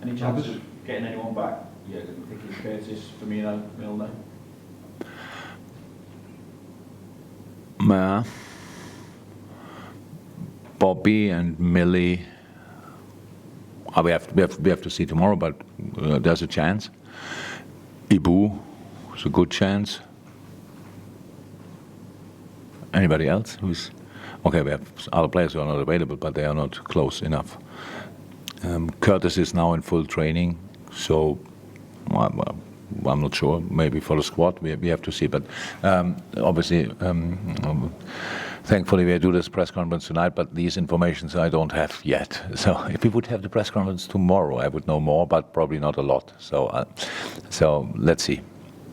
Any chance of getting anyone back? Yeah, thinking Curtis, Firmino, Milner. Bobby and Millie. We have to see tomorrow, but there's a chance. Ibu, it's a good chance. Anybody else who's okay? We have other players who are not available, but they are not close enough. Curtis is now in full training, so I'm not sure. Maybe for the squad, we have to see. But obviously, thankfully, we do this press conference tonight. But these informations I don't have yet. So if we would have the press conference tomorrow, I would know more, but probably not a lot. So let's see.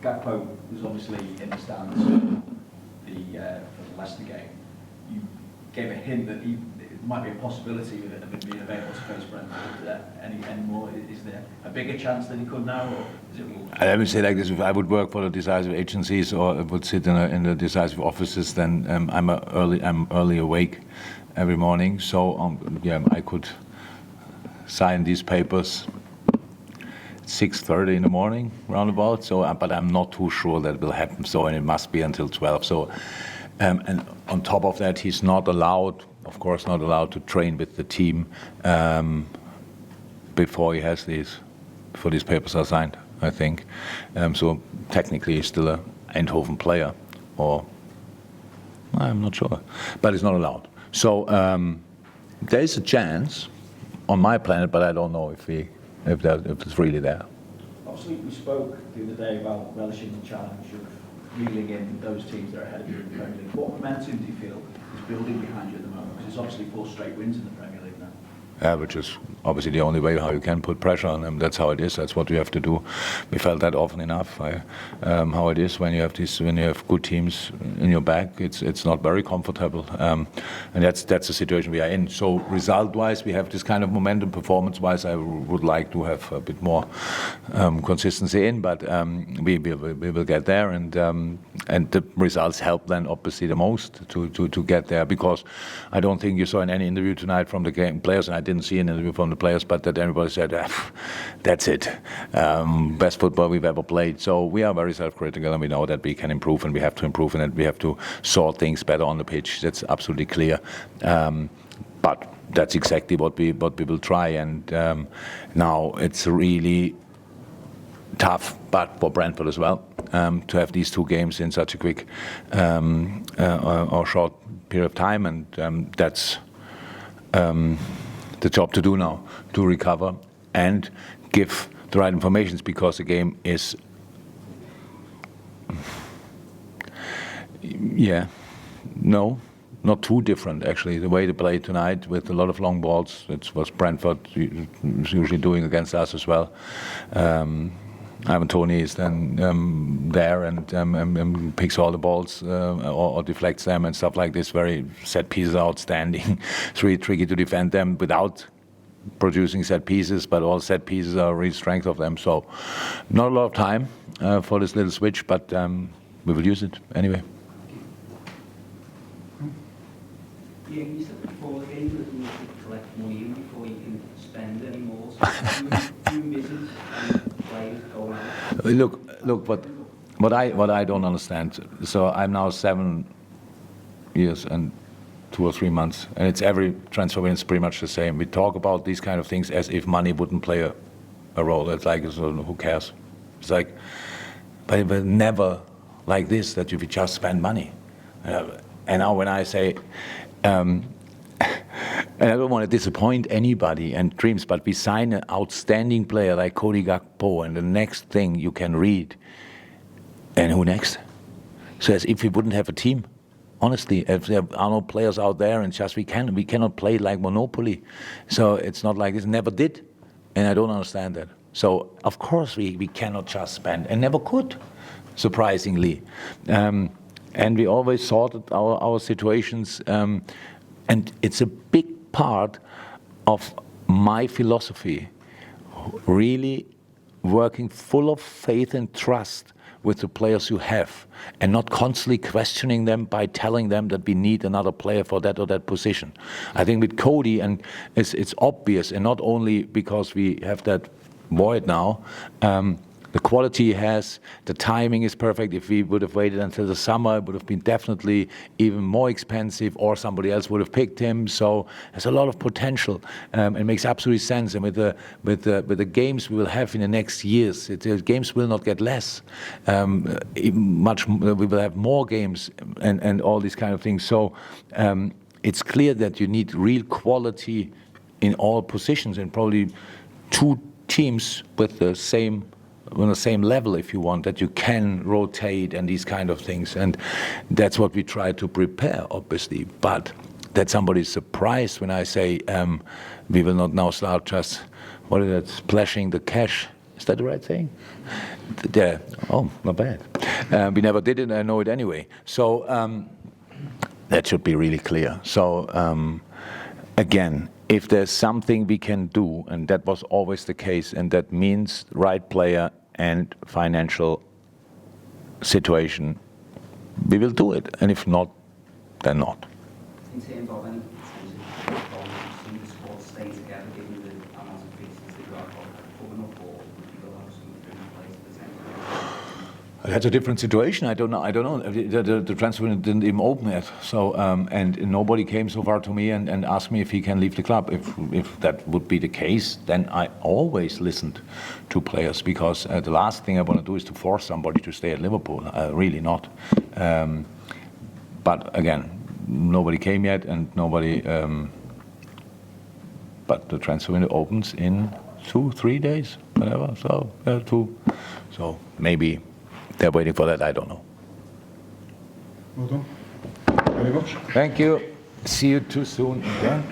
Gakpo was obviously in the stands for the Leicester game. You gave a hint that it might be a possibility of him being available to face Brentford any more. Is there a bigger chance that he could now, or is it? Let me say like this: if I would work for the decisive agencies or would sit in the decisive offices, then I'm early awake every morning. So I could sign these papers 6:30 in the morning, roundabout. So, but I'm not too sure that will happen. So, and it must be until 12. So, and on top of that, he's not allowed, of course, not allowed to train with the team before these papers are signed, I think. So technically, he's still a Eindhoven player, or I'm not sure, but he's not allowed. So there is a chance on my planet, but I don't know if it's really there. Obviously, we spoke the other day about relishing the challenge of reeling in those teams that are ahead of you in the Premier League. What momentum do you feel is building behind you at the moment? Because it's obviously 4 straight wins in the Premier League now. Yeah, which is obviously the only way how you can put pressure on them. That's how it is. That's what we have to do. We felt that often enough. How it is when you have good teams in your back. It's not very comfortable, and that's the situation we are in. So result-wise, we have this kind of momentum. Performance-wise, I would like to have a bit more consistency in, but we will get there, and the results help then obviously the most to get there, because I don't think you saw in any interview tonight from the game players, and I didn't see an interview from the players, but that everybody said, that's it, best football we've ever played. So we are very self-critical, and we know that we can improve, and we have to improve, and that we have to sort things better on the pitch. That's absolutely clear. But that's exactly what we will try. And now it's really tough, but for Brentford as well, to have these 2 games in such a quick or short period of time, and that's the job to do now, to recover and give the right information, because the game is, not too different actually. The way they played tonight with a lot of long balls, it was Brentford usually doing against us as well. Ivan Toney is then there and picks all the balls or deflects them and stuff like this. Very set pieces outstanding. It's really tricky to defend them without producing set pieces, but all set pieces are really strength of them. So not a lot of time for this little switch, but we will use it anyway. Yeah, you said before the game that you should collect money in before you can spend any more. So you missing players going out? Look, what I don't understand. So I'm now 7 years and 2 or 3 months, and it's every transfer window is pretty much the same. We talk about these kind of things as if money wouldn't play a role. It's like, who cares? It's like, but never like this, that you just spend money. And now when I say, and I don't want to disappoint anybody and dreams, but we sign an outstanding player like Cody Gakpo, and the next thing you can read, and who next? So as if we wouldn't have a team. Honestly, if there are no players out there, and just we cannot play like Monopoly. So it's not like this, never did, and I don't understand that. So of course we cannot just spend, and never could, surprisingly. And we always sorted our situations, and it's a big part of my philosophy, really working full of faith and trust with the players you have and not constantly questioning them by telling them that we need another player for that or that position. I think with Cody, and it's obvious, and not only because we have that void now, the quality he has, the timing is perfect. If we would have waited until the summer, it would have been definitely even more expensive, or somebody else would have picked him. So there's a lot of potential. It makes absolute sense. And with the games we will have in the next years, the games will not get less. We will have more games and all these kind of things. So it's clear that you need real quality in all positions, and probably two teams with the same, on the same level, if you want, that you can rotate and these kind of things. And that's what we try to prepare, obviously. But that somebody's surprised when I say we will not now start just, what is that, splashing the cash. Is that the right thing? Yeah. Oh, not bad. We never did it, I know it anyway. So that should be really clear. So again, if there's something we can do, and that was always the case, and that means right player and financial situation, we will do it. And if not, then not. In terms of any seeing the squad stay together, given the amount of fixtures that you are coming up, or would you go have some in place at the same time? That's a different situation. I don't know. The transfer window didn't even open yet. So and nobody came so far to me and asked me if he can leave the club. If that would be the case, then I always listened to players, because the last thing I want to do is to force somebody to stay at Liverpool. Really not. But again, nobody came yet, and nobody. But the transfer window opens in 2-3 days, whatever. So 2. So maybe they're waiting for that. I don't know. Well done. Very much. Thank you. See you too soon again.